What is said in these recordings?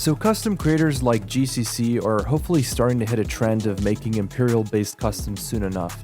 So custom creators like GCC are hopefully starting to hit a trend of making Imperial-based customs soon enough.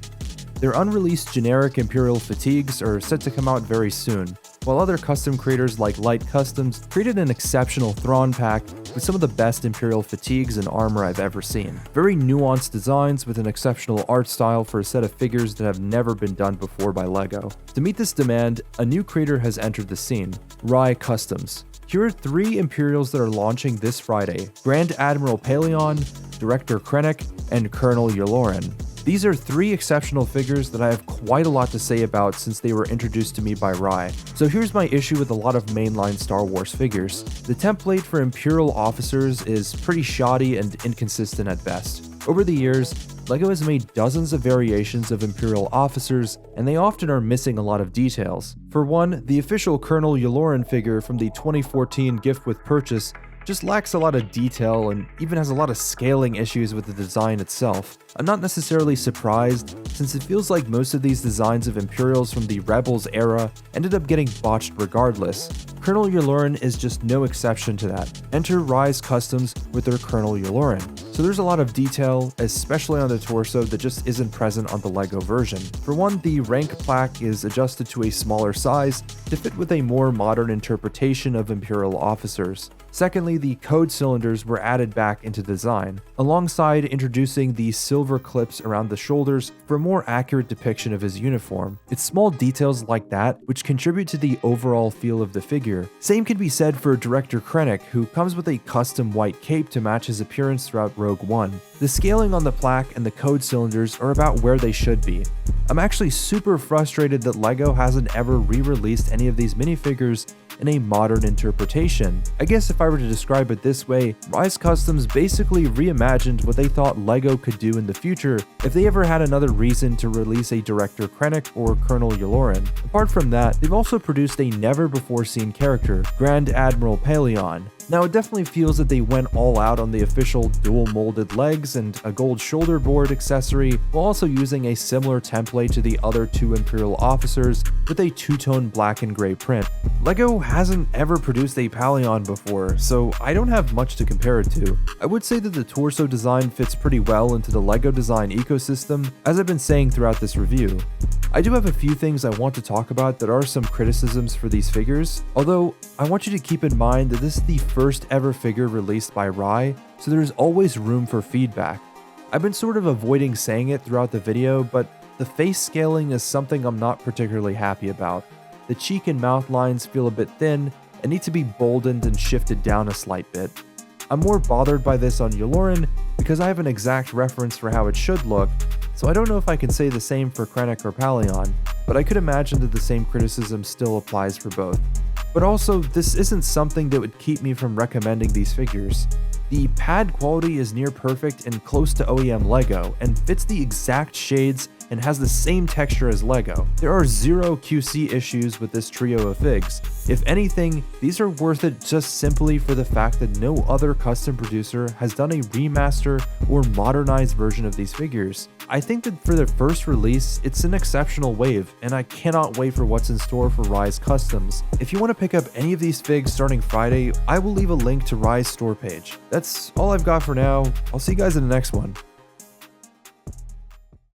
Their unreleased generic Imperial fatigues are set to come out very soon, while other custom creators like Light Customs created an exceptional Thrawn pack with some of the best Imperial fatigues and armor I've ever seen. Very nuanced designs with an exceptional art style for a set of figures that have never been done before by LEGO. To meet this demand, a new creator has entered the scene, Rye Customs. Here are 3 Imperials that are launching this Friday: Grand Admiral Paleon, Director Krennic, and Colonel Yularen. These are 3 exceptional figures that I have quite a lot to say about since they were introduced to me by Rye. So here's my issue with a lot of mainline Star Wars figures. The template for Imperial officers is pretty shoddy and inconsistent at best. Over the years, LEGO has made dozens of variations of Imperial officers, and they often are missing a lot of details. For one, the official Colonel Yularen figure from the 2014 gift with purchase just lacks a lot of detail and even has a lot of scaling issues with the design itself. I'm not necessarily surprised, since it feels like most of these designs of Imperials from the Rebels era ended up getting botched regardless. Colonel Yularen is just no exception to that. Enter Rye's Customs with their Colonel Yularen. So there's a lot of detail, especially on the torso, that just isn't present on the LEGO version. For one, the rank plaque is adjusted to a smaller size to fit with a more modern interpretation of Imperial officers. Secondly, the code cylinders were added back into design, alongside introducing the silver clips around the shoulders for a more accurate depiction of his uniform. It's small details like that which contribute to the overall feel of the figure. Same can be said for Director Krennic, who comes with a custom white cape to match his appearance throughout Rogue One. The scaling on the plaque and the code cylinders are about where they should be. I'm actually super frustrated that LEGO hasn't ever re-released any of these minifigures in a modern interpretation. I guess if I were to describe it this way, Rye's Customs basically reimagined what they thought LEGO could do in the future if they ever had another reason to release a Director Krennic or Colonel Yularen. Apart from that, they've also produced a never-before-seen character, Grand Admiral Paleon. Now, it definitely feels that they went all out on the official dual molded legs and a gold shoulder board accessory, while also using a similar template to the other 2 Imperial officers with a 2-tone black and gray print. LEGO hasn't ever produced a Paleon before, so I don't have much to compare it to. I would say that the torso design fits pretty well into the LEGO design ecosystem, as I've been saying throughout this review. I do have a few things I want to talk about that are some criticisms for these figures, although I want you to keep in mind that this is the first ever figure released by Rye, so there's always room for feedback. I've been sort of avoiding saying it throughout the video, but the face scaling is something I'm not particularly happy about. The cheek and mouth lines feel a bit thin and need to be boldened and shifted down a slight bit. I'm more bothered by this on Yularen because I have an exact reference for how it should look, so I don't know if I can say the same for Krennic or Paleon, but I could imagine that the same criticism still applies for both. But also, this isn't something that would keep me from recommending these figures. The pad quality is near perfect and close to OEM LEGO, and fits the exact shades and has the same texture as LEGO. There are 0 QC issues with this trio of figs. If anything, these are worth it just simply for the fact that no other custom producer has done a remaster or modernized version of these figures. I think that for their first release, it's an exceptional wave, and I cannot wait for what's in store for Rye's Customs. If you want to pick up any of these figs starting Friday, I will leave a link to Rye's store page. That's all I've got for now. I'll see you guys in the next one.